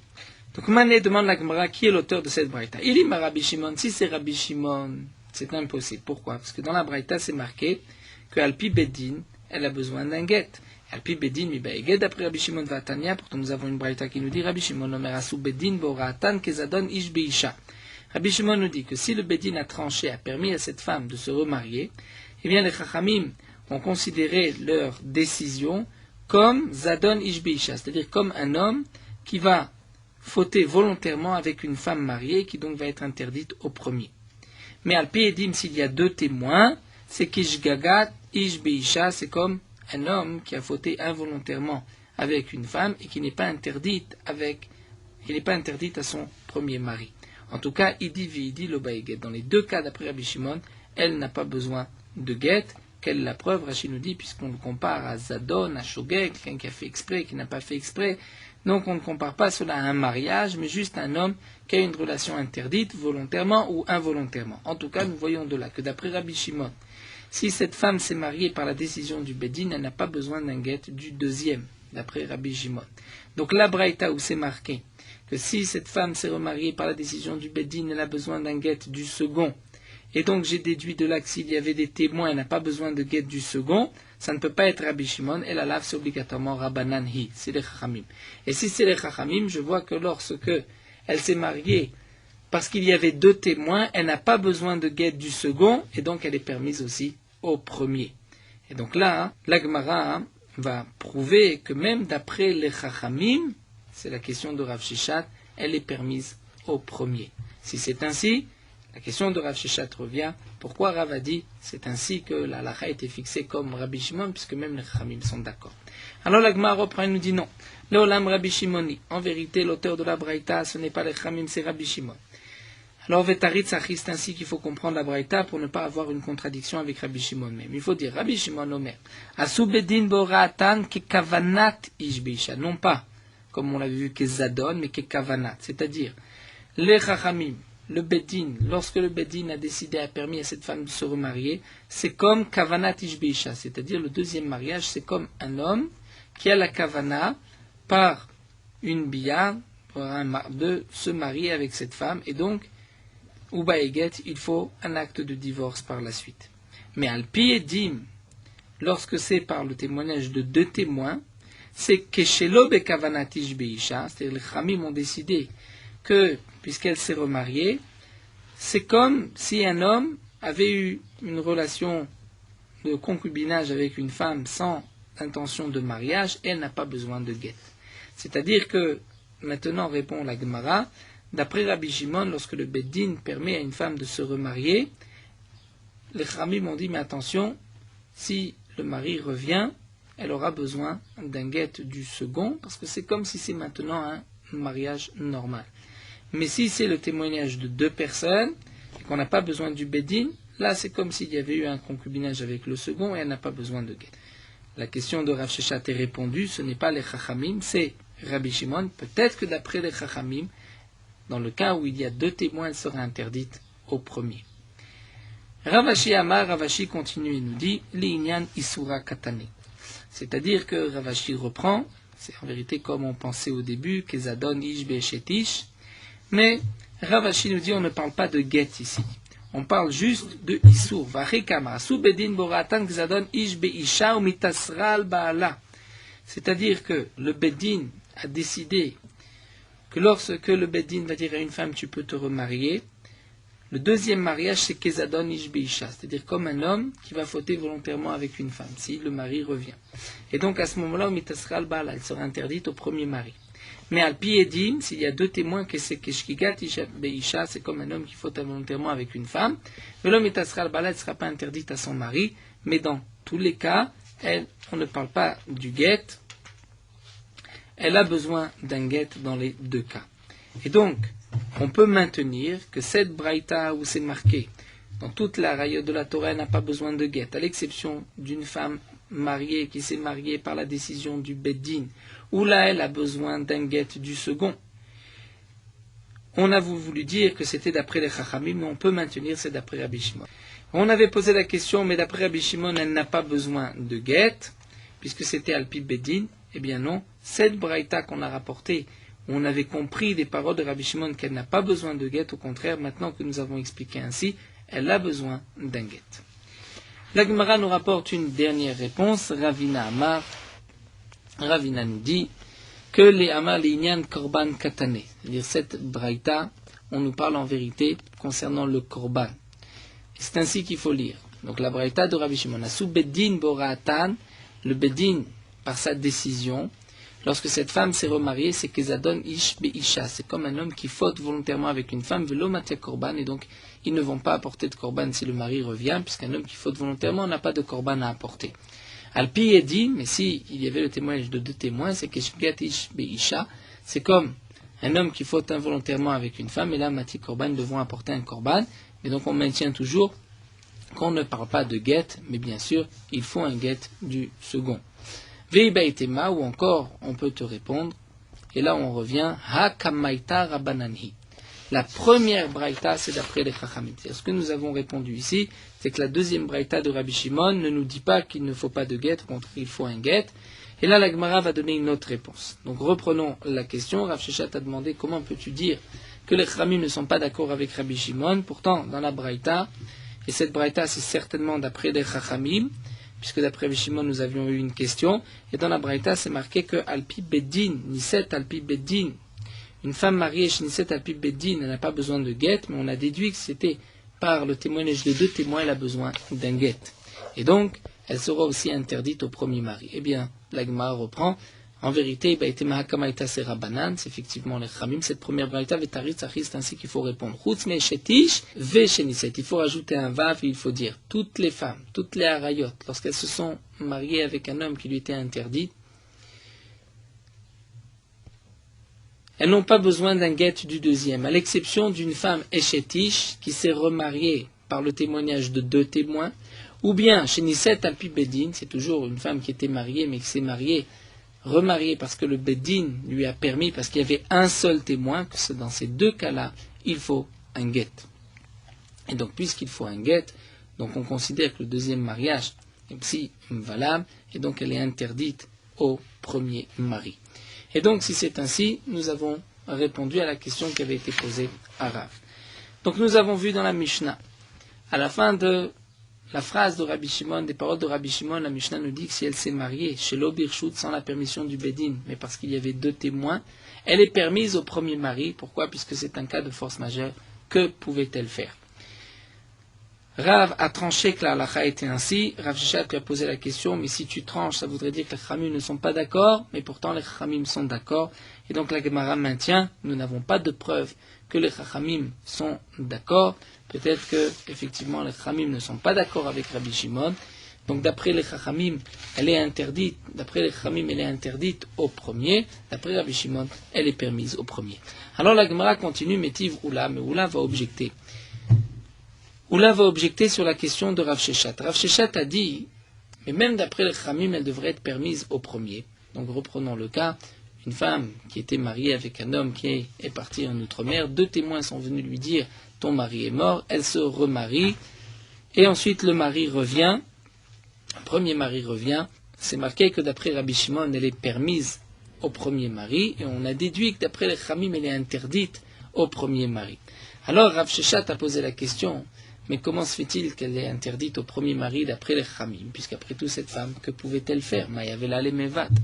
Donc Mané demande la Gemara qui est l'auteur de cette braïta. Il dit Rabbi Shimon, si c'est Rabbi Shimon, c'est impossible. Pourquoi? Parce que dans la braïta, c'est marqué que Alpi Bedin, elle a besoin d'un guet. Alpi Bedin, mi baïguet, d'après Rabbi Shimon Vatania, pourtant nous avons une braïta qui nous dit Rabbi Shimon, Omer Asu Bedin, Boratan, Kezadon, Ish Beisha. Rabbi Shimon nous dit que si le Bedin a tranché, a permis à cette femme de se remarier, eh bien les Chachamim ont considéré leur décision comme Zadon Ish Beisha, c'est-à-dire comme un homme qui va fauter volontairement avec une femme mariée, qui donc va être interdite au premier. Mais Alpi Edim, s'il y a 2 témoins, c'est qu'Ish Gagat, Ish Beisha, c'est comme un homme qui a fauté involontairement avec une femme et qui n'est pas interdite à son premier mari. En tout cas, il dit le baïguet. Dans les 2 cas d'après Rabbi Shimon, elle n'a pas besoin de guet. Quelle est la preuve? Rachid nous dit, puisqu'on le compare à Zadon, à Shogeg, quelqu'un qui a fait exprès, qui n'a pas fait exprès. Donc on ne compare pas cela à un mariage, mais juste un homme qui a une relation interdite, volontairement ou involontairement. En tout cas, nous voyons de là que d'après Rabbi Shimon, si cette femme s'est mariée par la décision du Bedin, elle n'a pas besoin d'un guet du deuxième, d'après Rabbi Shimon. Donc la braïta où c'est marqué que si cette femme s'est remariée par la décision du Bedin, elle a besoin d'un guet du second. Et donc j'ai déduit de là que s'il y avait des témoins, elle n'a pas besoin de guet du second. Ça ne peut pas être Rabbi Shimon, et la lave c'est obligatoirement Rabbanan Hi, c'est les Chachamim. Et si c'est les Chachamim, je vois que lorsque elle s'est mariée parce qu'il y avait 2 témoins, elle n'a pas besoin de guet du second, et donc elle est permise aussi au premier. Et donc là, la Gemara va prouver que même d'après les Chachamim, c'est la question de Rav Sheshat, elle est permise au premier. Si c'est ainsi, la question de Rav Sheshat revient. Pourquoi Rav a dit c'est ainsi que la halakha a été fixée comme Rabbi Shimon, puisque même les Chachamim sont d'accord. Alors la Gemara reprend et nous dit non. Leolam Rabbi Shimoni. En vérité, l'auteur de la Braïta, ce n'est pas les Chachamim, c'est Rabbi Shimon. Alors Vetarit Sachis, c'est ainsi qu'il faut comprendre la Braïta pour ne pas avoir une contradiction avec Rabbi Shimon même. Il faut dire Rabbi Shimon Omer. Asu bedin boratan ke kavanat ishbisha. Non pas comme on l'avait vu, Kezadon, mais Kavanat. C'est-à-dire, les Chachamim, le Bedin, lorsque le Bedin a décidé, a permis à cette femme de se remarier, c'est comme Kavanat Ishbeisha. C'est-à-dire, le deuxième mariage, c'est comme un homme qui a la Kavana par une bia de se marier avec cette femme. Et donc, Ubaeget, il faut un acte de divorce par la suite. Mais Alpi Edim, lorsque c'est par le témoignage de 2 témoins, c'est que chez l'Obecavanatish Beisha, c'est-à-dire les Khamim ont décidé que, puisqu'elle s'est remariée, c'est comme si un homme avait eu une relation de concubinage avec une femme sans intention de mariage, et elle n'a pas besoin de guet. C'est-à-dire que, maintenant répond la Gemara, d'après Rabbi Shimon, lorsque le Beddin permet à une femme de se remarier, les Khamim ont dit, mais attention, si le mari revient, elle aura besoin d'un guet du second, parce que c'est comme si c'est maintenant un mariage normal. Mais si c'est le témoignage de 2 personnes, et qu'on n'a pas besoin du Bedin, là c'est comme s'il y avait eu un concubinage avec le second, et elle n'a pas besoin de guet. La question de Rav Sheshat est répondue, ce n'est pas les Chachamim, c'est Rabbi Shimon. Peut-être que d'après les Chachamim, dans le cas où il y a 2 témoins, elle sera interdite au premier. Ravashi Amar, Ravashi continue et nous dit Li'inyan Isura Katane. C'est-à-dire que Ravashi reprend, c'est en vérité comme on pensait au début, Kezadon Ish Be'eshetish, mais Ravashi nous dit on ne parle pas de get ici. On parle juste de Isur. Vachekama, Subedin Boratan Kezadon Ish Be'isha ou Mitasral Ba'ala. C'est-à-dire que le Bedin a décidé que lorsque le Bedin va dire à une femme tu peux te remarier, le deuxième mariage c'est Kezadon Ish Be'isha, c'est-à-dire comme un homme qui va fauter volontairement avec une femme, si le mari revient. Et donc à ce moment-là, Mitasral Ba'ala, elle sera interdite au premier mari. Mais Al-Pi Edim, s'il y a deux témoins que c'est Keshkigat Isha Be'isha, c'est comme un homme qui faute volontairement avec une femme, mais l'homme Mitasral Ba'ala ne sera pas interdite à son mari, mais dans tous les cas, on ne parle pas du guet, elle a besoin d'un guet dans les deux cas. Et donc, on peut maintenir que cette braïta où c'est marqué, dans toute la rayot de la Torah, elle n'a pas besoin de guet, à l'exception d'une femme mariée qui s'est mariée par la décision du Beddin, où là elle a besoin d'un guet du second. On a voulu dire que c'était d'après les Chachamim, mais on peut maintenir c'est d'après Rabbi Shimon. On avait posé la question, mais d'après Rabbi Shimon, elle n'a pas besoin de guet, puisque c'était Alpi Beddin. Eh bien non, cette braïta qu'on a rapportée, on avait compris des paroles de Rabbi Shimon qu'elle n'a pas besoin de guet, au contraire, maintenant que nous avons expliqué ainsi, elle a besoin d'un guet. La Gemara nous rapporte une dernière réponse, Ravina Amar. Ravina nous dit que les Amar l'Inyan Korban Katane, c'est-à-dire cette braïta, on nous parle en vérité concernant le Korban. C'est ainsi qu'il faut lire. Donc la braïta de Rabbi Shimon, Asu Beddin Boratan, le Beddin, par sa décision, lorsque cette femme s'est remariée, c'est Kezadon Ish Be'isha, c'est comme un homme qui faute volontairement avec une femme, Velo Matia Korban, et donc ils ne vont pas apporter de Korban si le mari revient, puisqu'un homme qui faute volontairement n'a pas de Korban à apporter. Alpi Edim, mais si il y avait le témoignage de deux témoins, c'est Keshkigat Ish Be'isha, c'est comme un homme qui faute involontairement avec une femme, et là, Mati Korban devront apporter un Korban, et donc on maintient toujours qu'on ne parle pas de guet, mais bien sûr, il faut un guet du second. Veibaitema, ou encore, on peut te répondre, et là on revient, Ha Kamaita Rabbanani. La première braïta, c'est d'après les Chachamim. Ce que nous avons répondu ici, c'est que la deuxième braïta de Rabbi Shimon ne nous dit pas qu'il ne faut pas de guet, au contraire, il faut un guet. Et là, la Gemara va donner une autre réponse. Donc reprenons la question. Rav Sheshat a demandé comment peux-tu dire que les Chachamim ne sont pas d'accord avec Rabbi Shimon. Pourtant, dans la braïta, et cette braïta, c'est certainement d'après les Chachamim, puisque d'après Rabbi Shimon, nous avions eu une question. Et dans la braïta, c'est marqué que Alpi Beddin, Niset Alpi Beddin, une femme mariée chez Niset Alpi Beddin, elle n'a pas besoin de guet, mais on a déduit que c'était par le témoignage de deux témoins, elle a besoin d'un guet. Et donc, elle sera aussi interdite au premier mari. Eh bien, la Gemara reprend. En vérité, c'est Rabbanan, c'est effectivement les Chamim. Cette première braïta, c'est ainsi qu'il faut répondre. Il faut rajouter un vav et il faut dire toutes les femmes, toutes les harayot, lorsqu'elles se sont mariées avec un homme qui lui était interdit, elles n'ont pas besoin d'un guet du deuxième, à l'exception d'une femme échetish qui s'est remariée par le témoignage de deux témoins, ou bien chez Niset Alpi Beddin, c'est toujours une femme qui était mariée mais qui s'est remariée parce que le Beddin lui a permis, parce qu'il y avait un seul témoin, que dans ces deux cas-là, il faut un guet. Et donc, puisqu'il faut un guet, donc on considère que le deuxième mariage est aussi valable, et donc elle est interdite au premier mari. Et donc, si c'est ainsi, nous avons répondu à la question qui avait été posée à Rav. Donc, nous avons vu dans la Mishnah, à la fin de la phrase de Rabbi Shimon, des paroles de Rabbi Shimon, la Mishnah nous dit que si elle s'est mariée chez l'Obirshut sans la permission du Beddin, mais parce qu'il y avait deux témoins, elle est permise au premier mari. Pourquoi ? Puisque c'est un cas de force majeure. Que pouvait-elle faire ? Rav a tranché que la halakha était ainsi. Rav Sheshat lui a posé la question, mais si tu tranches, ça voudrait dire que les Chachamim ne sont pas d'accord, mais pourtant les Chachamim sont d'accord. Et donc la Gemara maintient, nous n'avons pas de preuve que les Chachamim sont d'accord. Peut-être que, effectivement, les Chachamim ne sont pas d'accord avec Rabbi Shimon. Donc d'après les Chachamim, elle est interdite. D'après les Chachamim, elle est interdite au premier. D'après Rabbi Shimon, elle est permise au premier. Alors la Gemara continue, Métiv Oula, mais Oula va objecter. Oula va objecter sur la question de Rav Sheshat. Rav Sheshat a dit, mais même d'après les Chachamim, elle devrait être permise au premier. Donc reprenons le cas, une femme qui était mariée avec un homme qui est parti en outre-mer, 2 témoins sont venus lui dire « ton mari est mort », elle se remarie, et ensuite le mari revient, le premier mari revient, c'est marqué que d'après Rabbi Shimon, elle est permise au premier mari, et on a déduit que d'après les Khamim, elle est interdite au premier mari. Alors Rav Sheshat a posé la question, mais comment se fait-il qu'elle est interdite au premier mari d'après les Khamim, puisqu'après tout cette femme, que pouvait-elle faire? Ma'yavela le mevad.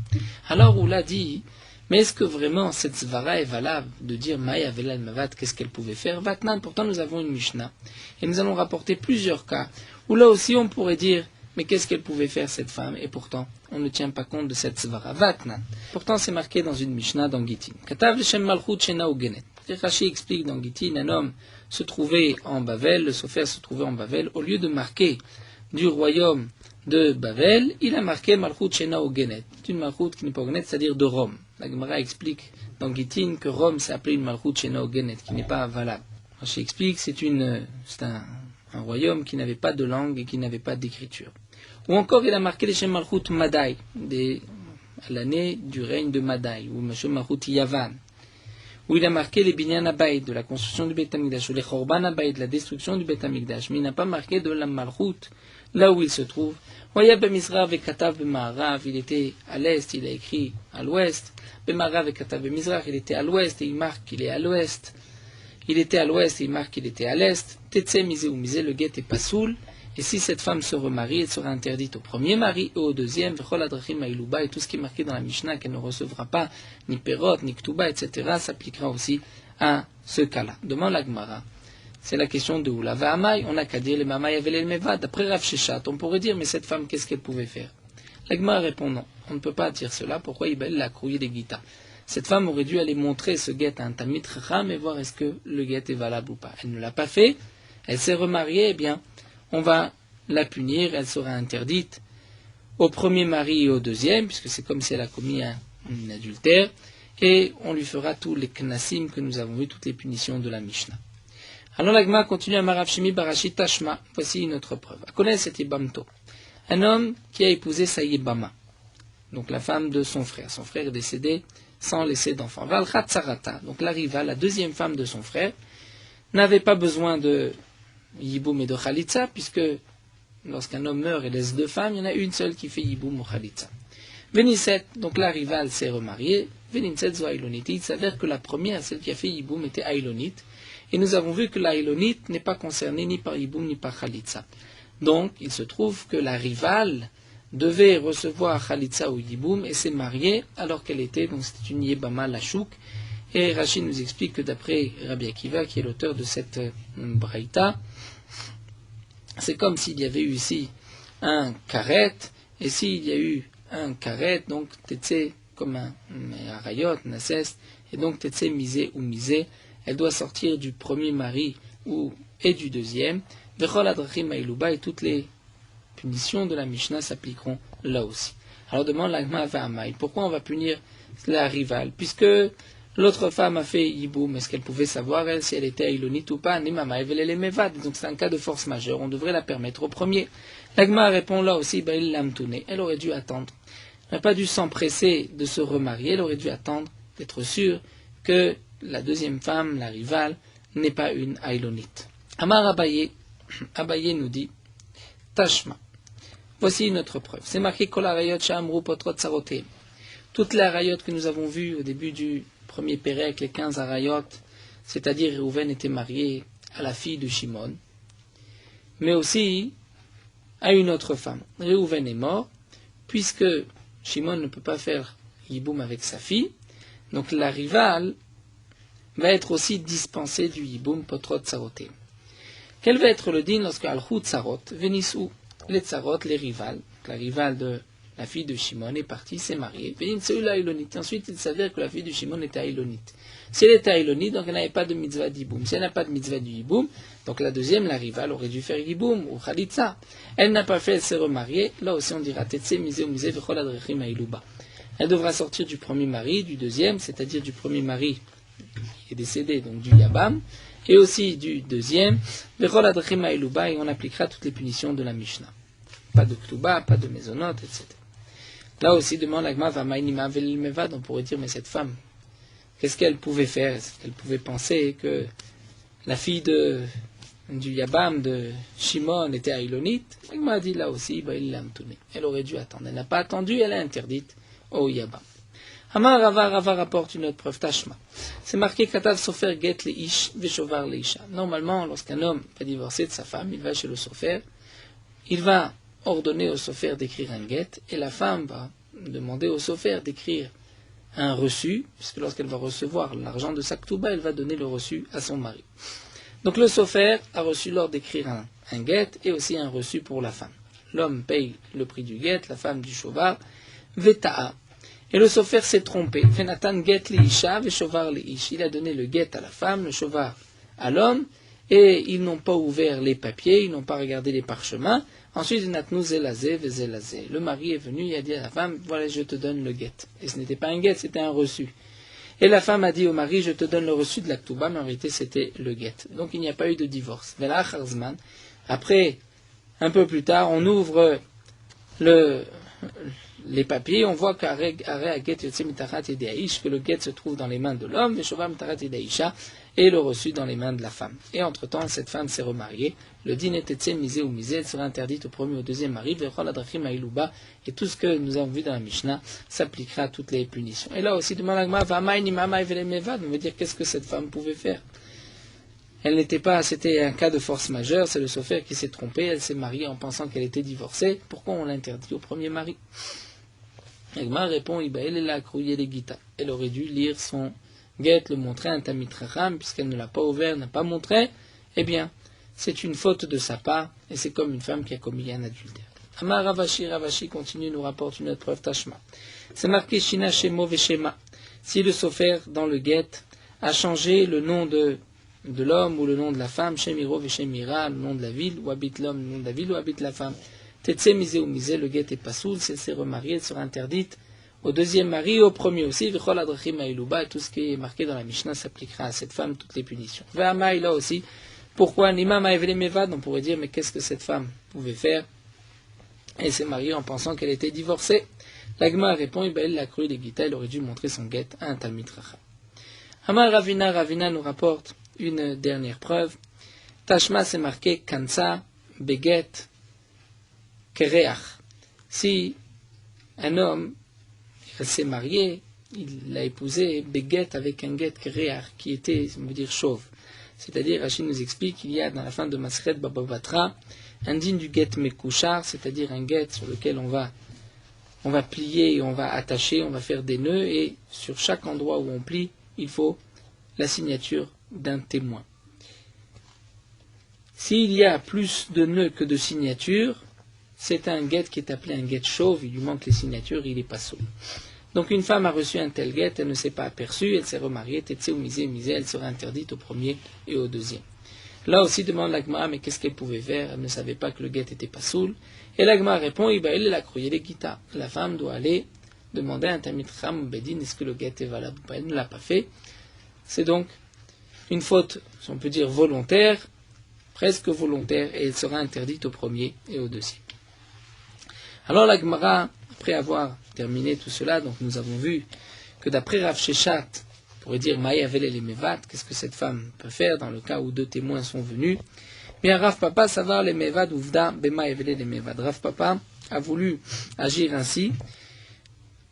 Alors on l'a dit, mais est-ce que vraiment cette svara est valable de dire Ma'yavela le mevad, qu'est-ce qu'elle pouvait faire? Vatnan, pourtant nous avons une Mishnah, et nous allons rapporter plusieurs cas, où là aussi on pourrait dire, mais qu'est-ce qu'elle pouvait faire cette femme? Et pourtant, on ne tient pas compte de cette svara. Vatnan. Pourtant c'est marqué dans une Mishnah dans Gittin. Katav l'shem malchut shena ugenet. Rashi explique dans Gittin, un homme se trouvait en Bavel, le Sofer se trouvait en Bavel, au lieu de marquer du royaume de Bavel, il a marqué Malchut Shena Ogenet, une Malchut qui n'est pas Ogenet, c'est-à-dire de Rome. La Gemara explique dans Gittin que Rome s'est appelée une Malchut Shena Ogenet, qui n'est pas valable. Rashi explique que c'est un royaume qui n'avait pas de langue et qui n'avait pas d'écriture. Ou encore il a marqué les Shem Malchut Madai, à l'année du règne de Madai, ou Shem Malchut Yavan, où il a marqué les Binyan Abayit, de la construction du Beit HaMikdash, ou les Chorban Abayit, de la destruction du Beit HaMikdash, mais il n'a pas marqué de la Malchut, là où il se trouve. Voyez, Bemizrah Vekatav Bemaharav, il était à l'est, il a écrit à l'ouest. Bemaharav Vekatav Bemizrah, il était à l'ouest et il marque qu'il est à l'ouest. Il était à l'ouest et il marque qu'il était à l'est. Tetse Misé ou Misé, le guet est pas soul. Et si cette femme se remarie, elle sera interdite au premier mari et au deuxième, Vechol Adrachim Ailuba, et tout ce qui est marqué dans la Mishnah, qu'elle ne recevra pas ni Perot, ni Ktuba, etc., s'appliquera aussi à ce cas-là. Demande la Gemara. C'est la question de où la Vahamay, on n'a qu'à dire les Mamay avaient les Mevad. D'après Rav Sheshat, on pourrait dire, mais cette femme, qu'est-ce qu'elle pouvait faire? La Gemara répond non, on ne peut pas dire cela. Pourquoi il l'a crouillé des Gita? Cette femme aurait dû aller montrer ce guet à un Talmid Chacham et voir est-ce que le guet est valable ou pas. Elle ne l'a pas fait, elle s'est remariée, eh bien, on va la punir, elle sera interdite au premier mari et au deuxième, puisque c'est comme si elle a commis un adultère, et on lui fera tous les knassim que nous avons vus, toutes les punitions de la Mishnah. Alors la Gemara continue à Marav Shimi Barashit Tashma, voici une autre preuve. À connaître cet Ibamto, un homme qui a épousé sa Yibama, donc la femme de son frère. Son frère est décédé sans laisser d'enfant. Val Chatzarata, donc la riva, la deuxième femme de son frère, n'avait pas besoin de Yiboum et de Khalitza, puisque lorsqu'un homme meurt et laisse 2 femmes, il y en a une seule qui fait Yiboum ou Khalitza. Véniset, donc la rivale s'est remariée, Véniset zo Ailonite. Il s'avère que la première, celle qui a fait Yiboum, était Ailonite, et nous avons vu que la Ailonite n'est pas concernée ni par Yiboum ni par Khalitza. Donc, il se trouve que la rivale devait recevoir Khalitza ou Yiboum et s'est mariée alors qu'elle était, donc c'était une Yebama Lachouk. Et Rachid nous explique que d'après Rabbi Akiva, qui est l'auteur de cette braïta, c'est comme s'il y avait eu ici un karet, et s'il y a eu un karet, donc tétsé comme un arayot, nasest, et donc tétsé misé ou misé, elle doit sortir du premier mari et du deuxième, vechol adrachim ailuba, et toutes les punitions de la Mishnah s'appliqueront là aussi. Alors demande l'agma va'amai, pourquoi on va punir la rivale? Puisque l'autre femme a fait Yiboum, est-ce qu'elle pouvait savoir, elle, si elle était aïlonite ou pas? Donc c'est un cas de force majeure, on devrait la permettre au premier. L'agma répond là aussi, il l'a mtouné. Elle aurait dû attendre. Elle n'a pas dû s'empresser de se remarier, elle aurait dû attendre, d'être sûre que la deuxième femme, la rivale, n'est pas une aïlonite. Amar Abaye, Abaye nous dit, Tashma. Voici une autre preuve. C'est marqué Kol harayot sha'amru potrot sarotem. Toutes les harayot que nous avons vues au début du premier Pérec, les 15 harayot, c'est-à-dire Réhouven était marié à la fille de Shimon, mais aussi à une autre femme. Réhouven est mort, puisque Shimon ne peut pas faire Yiboum avec sa fille, donc la rivale va être aussi dispensée du Yiboum potrot sarotem. Quel va être le din lorsque Al-Khut Sarot, Vénisou, les Tsarot, les rivales, la rivale de la fille de Shimon est partie, s'est mariée, ensuite il s'avère que la fille de Shimon était aïlonite. Si elle était aïlonite, donc elle n'avait pas de mitzvah d'Yiboum. Si elle n'a pas de mitzvah du Yiboum, donc la deuxième, la rivale, aurait dû faire Yiboum ou Khalitza. Elle n'a pas fait, elle s'est remariée, là aussi on dira Tetse, Misé ou Misé, Vechol Adrechim Ailuba. Elle devra sortir du premier mari, du deuxième, c'est-à-dire du premier mari qui est décédé, donc du Yabam, et aussi du deuxième, Vechol Adrechim Ailuba, et on appliquera toutes les punitions de la Mishnah. Pas de Ktuba, pas de Mezonot, etc. Là aussi, demande l'agma, vamainima velimvad, on pourrait dire, mais cette femme, qu'est-ce qu'elle pouvait faire? Est-ce qu'elle pouvait penser que la fille du Yabam, de Shimon, était aïlonite? L'agma a dit là aussi, il l'a tourné. Elle aurait dû attendre. Elle n'a pas attendu, elle est interdite au Yabam. Amar Rava rapporte une autre preuve, Tashma. C'est marqué Katav Sofer Get le Ish Veshovar le Isha. Normalement, lorsqu'un homme va divorcer de sa femme, il va chez le Sofer, il va ordonner au Sofer d'écrire un get, et la femme va demander au Sofer d'écrire un reçu, puisque lorsqu'elle va recevoir l'argent de sa Ktuba, elle va donner le reçu à son mari. Donc le Sofer a reçu l'ordre d'écrire un get et aussi un reçu pour la femme. L'homme paye le prix du get, la femme du Shovar, Veta'a. Et le Sofer s'est trompé. Fenatan get li isha veshovar li ish. Il a donné le get à la femme, le shovar à l'homme, et ils n'ont pas ouvert les papiers, ils n'ont pas regardé les parchemins. Ensuite, natnu zelazé vezelazé. Le mari est venu et a dit à la femme, voilà, je te donne le get. Et ce n'était pas un get, c'était un reçu. Et la femme a dit au mari, je te donne le reçu de la Ktuba, mais en réalité c'était le get. Donc il n'y a pas eu de divorce. Après, un peu plus tard, on ouvre les papiers, on voit que le get se trouve dans les mains de l'homme, et le reçu dans les mains de la femme. Et entre-temps, cette femme s'est remariée. Le din était misé ou misé, elle sera interdite au premier ou au deuxième mari, et tout ce que nous avons vu dans la Mishnah s'appliquera à toutes les punitions. Et là aussi, demande l'agma, on veut dire qu'est-ce que cette femme pouvait faire. Elle n'était pas, c'était un cas de force majeure, c'est le Sofer qui s'est trompé, elle s'est mariée en pensant qu'elle était divorcée. Pourquoi on l'interdit au premier mari? L'agma répond, elle aurait dû lire son get, le montrer à un Tamid Chacham, puisqu'elle ne l'a pas ouvert, n'a pas montré. Eh bien, c'est une faute de sa part, et c'est comme une femme qui a commis un adultère. Amar Ravashi continue, nous rapporte une autre preuve, Tashma. C'est marqué Shina Shemo Veshema. Si le Sofer, dans le get, a changé le nom de l'homme ou le nom de la femme, Shemiro Veshemira, le nom de la ville, ou habite l'homme, le nom de la ville, ou habite la femme. Tetse misé ou misé, le get est pas soul, si elle s'est remariée, elle sera interdite au deuxième mari, au premier aussi, et tout ce qui est marqué dans la Mishnah s'appliquera à cette femme, toutes les punitions. Ve'amai là aussi, pourquoi Nima Ma'evele Mevad, on pourrait dire, mais qu'est-ce que cette femme pouvait faire? Elle s'est mariée en pensant qu'elle était divorcée. L'agma répond, elle l'a cru, les Gita, elle aurait dû montrer son get à un Talmid Chacham. Amar Ravina nous rapporte une dernière preuve. Tashma, c'est marqué Kansa, Beget, Kereach. Si un homme s'est marié, il l'a épousé, Beget, avec un get Kereach, qui était, on veut dire, chauve. C'est-à-dire, Rachid nous explique qu'il y a dans la fin de Masret Baba Batra un digne du get Mekouchar, c'est-à-dire un get sur lequel on va plier, on va attacher, on va faire des nœuds, et sur chaque endroit où on plie, il faut la signature d'un témoin. S'il y a plus de nœuds que de signatures, c'est un get qui est appelé un get chauve, il lui manque les signatures, il n'est pas saoul. Donc une femme a reçu un tel get, elle ne s'est pas aperçue, elle s'est remariée, tetse ou misé, elle sera interdite au premier et au deuxième. Là aussi demande l'agma, mais qu'est-ce qu'elle pouvait faire? Elle ne savait pas que le get était pas saoul. Et l'agma répond, elle l'a crouillé les guitares. La femme doit aller demander à un Talmid Chacham Bedin, est-ce que le get est valable? Elle ne l'a pas fait. C'est donc une faute, si on peut dire volontaire, presque volontaire, et elle sera interdite au premier et au deuxième. Alors la Gemara, après avoir terminé tout cela, donc nous avons vu que d'après Rav Sheshat, on pourrait dire Maï Avele les Mevat, qu'est-ce que cette femme peut faire dans le cas où deux témoins sont venus? Bien Rav Papa savar les Mevad Uvda Bema Avele les Mevad. Rav Papa a voulu agir ainsi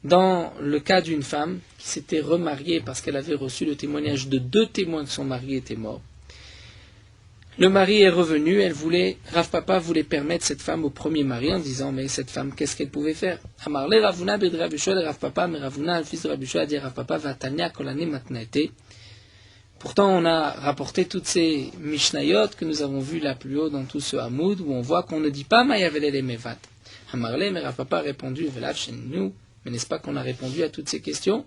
dans le cas d'une femme qui s'était remariée parce qu'elle avait reçu le témoignage de deux témoins que son mari était mort. Le mari est revenu, Rav Papa voulait permettre cette femme au premier mari en disant, mais cette femme, qu'est-ce qu'elle pouvait faire? Amarle Ravuna bed Rav Yishua, Rav Papa, mais Ravuna, le fils de Rav Yishua, a dit à Rav Papa, Vatania kolane matnaete. Pourtant, on a rapporté toutes ces Mishnayot que nous avons vues là plus haut dans tout ce Hamoud, où on voit qu'on ne dit pas Mayavele le Mevat. Amarle, mais Rav Papa a répondu, Velav chez nous, mais n'est-ce pas qu'on a répondu à toutes ces questions?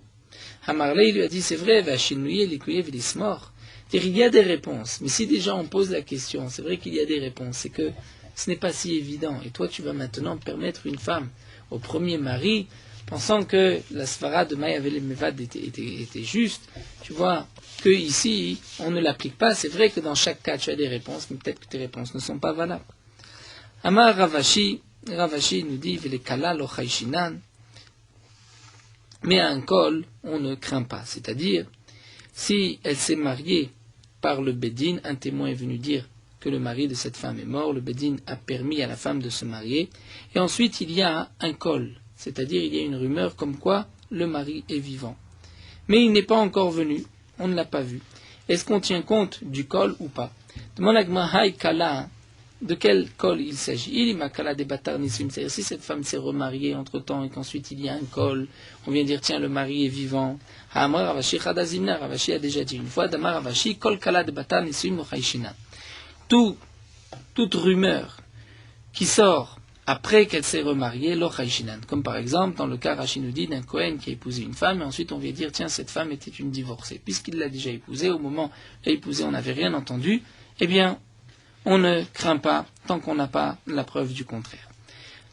Amarle, il lui a dit, c'est vrai, Vachinouye, Likuye, Velismor. Il y a des réponses, mais si déjà on pose la question, c'est vrai qu'il y a des réponses, c'est que ce n'est pas si évident. Et toi, tu vas maintenant permettre une femme au premier mari, pensant que la svara de Mayavele Mevad était juste, tu vois, que ici, on ne l'applique pas. C'est vrai que dans chaque cas, tu as des réponses, mais peut-être que tes réponses ne sont pas valables. Amar Ravashi nous dit, Velekala lo chayshinan, Mais à un col, on ne craint pas. C'est-à-dire, si elle s'est mariée par le Bédine, un témoin est venu dire que le mari de cette femme est mort, le Bédine a permis à la femme de se marier, et ensuite il y a un col, c'est-à-dire il y a une rumeur comme quoi le mari est vivant. Mais il n'est pas encore venu, on ne l'a pas vu. Est-ce qu'on tient compte du col ou pas? Demande à Gmahaï Kala, de quel col il s'agit? Il y Kala des Batar Nissim, c'est-à-dire si cette femme s'est remariée entre-temps et qu'ensuite il y a un col, on vient dire tiens le mari est vivant. Ha'amar Ravashi Chadazimna, Ravashi a déjà dit une fois, Damar Ravashi, Kol Kala des Batar Nissim Mochaïshina. Toute rumeur qui sort après qu'elle s'est remariée, l'Ochaïshinan. Comme par exemple, dans le cas Rashi nous dit d'un Kohen qui a épousé une femme, et ensuite on vient dire, tiens, cette femme était une divorcée. Puisqu'il l'a déjà épousée, au moment où il l'a épousée, on n'avait rien entendu, eh bien, on ne craint pas tant qu'on n'a pas la preuve du contraire.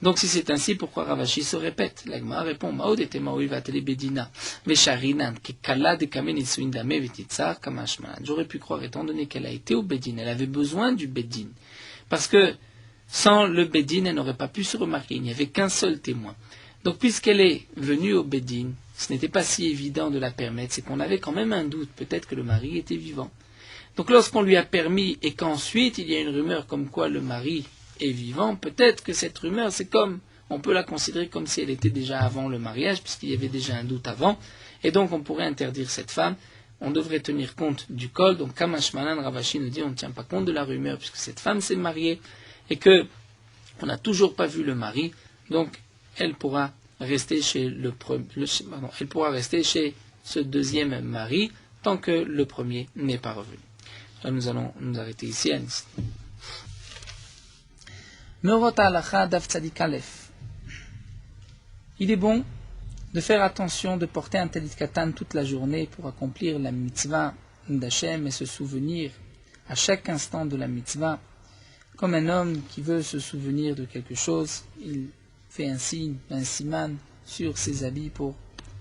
Donc si c'est ainsi, pourquoi Ravashi se répète? L'Agma répond, Maod et Maouivatele Bedina, Vesharinan, Kekala de Kamenisuin Dame Vetitsar Kamashmanan. J'aurais pu croire, étant donné qu'elle a été au Bedin, elle avait besoin du Bedin. Parce que sans le Bedin, elle n'aurait pas pu se remarquer. Il n'y avait qu'un seul témoin. Donc puisqu'elle est venue au Bedin, ce n'était pas si évident de la permettre, c'est qu'on avait quand même un doute, peut-être que le mari était vivant. Donc lorsqu'on lui a permis et qu'ensuite il y a une rumeur comme quoi le mari est vivant, peut-être que cette rumeur, c'est comme, on peut la considérer comme si elle était déjà avant le mariage, puisqu'il y avait déjà un doute avant, et donc on pourrait interdire cette femme. On devrait tenir compte du col. Donc Kamashmanan Ravashi nous dit on ne tient pas compte de la rumeur puisque cette femme s'est mariée et que on n'a toujours pas vu le mari, donc elle pourra rester chez elle pourra rester chez ce deuxième mari tant que le premier n'est pas revenu. Là nous allons nous arrêter ici à Nice. Meorot halacha daf tzadik alef. Il est bon de faire attention de porter un talit katan toute la journée pour accomplir la mitzvah d'Hachem et se souvenir à chaque instant de la mitzvah. Comme un homme qui veut se souvenir de quelque chose, il fait un signe, un siman sur ses habits pour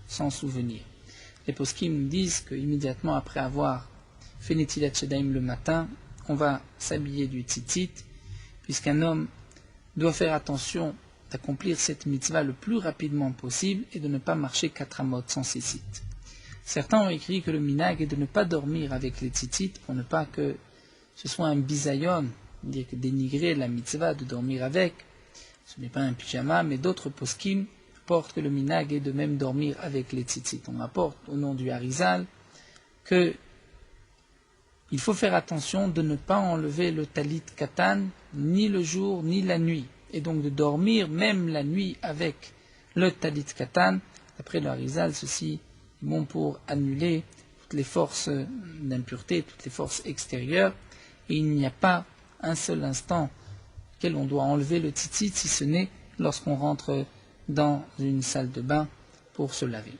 s'en souvenir. Les poskim nous disent qu'immédiatement après avoir fait Netilat Shadaim le matin, on va s'habiller du tzitzit, puisqu'un homme doit faire attention d'accomplir cette mitzvah le plus rapidement possible et de ne pas marcher 4 amot sans tzitzit. Certains ont écrit que le minag est de ne pas dormir avec les tzitzit pour ne pas que ce soit un bisayon, dire que dénigrer la mitzvah de dormir avec, ce n'est pas un pyjama, mais d'autres poskim portent que le minag est de même dormir avec les tzitzit. On apporte au nom du Harizal que il faut faire attention de ne pas enlever le talit katan ni le jour ni la nuit, et donc de dormir même la nuit avec le talit katan. D'après le Harizal, ceci est bon pour annuler toutes les forces d'impureté, toutes les forces extérieures, et il n'y a pas un seul instant auquel on doit enlever le tzitzit, si ce n'est lorsqu'on rentre dans une salle de bain pour se laver.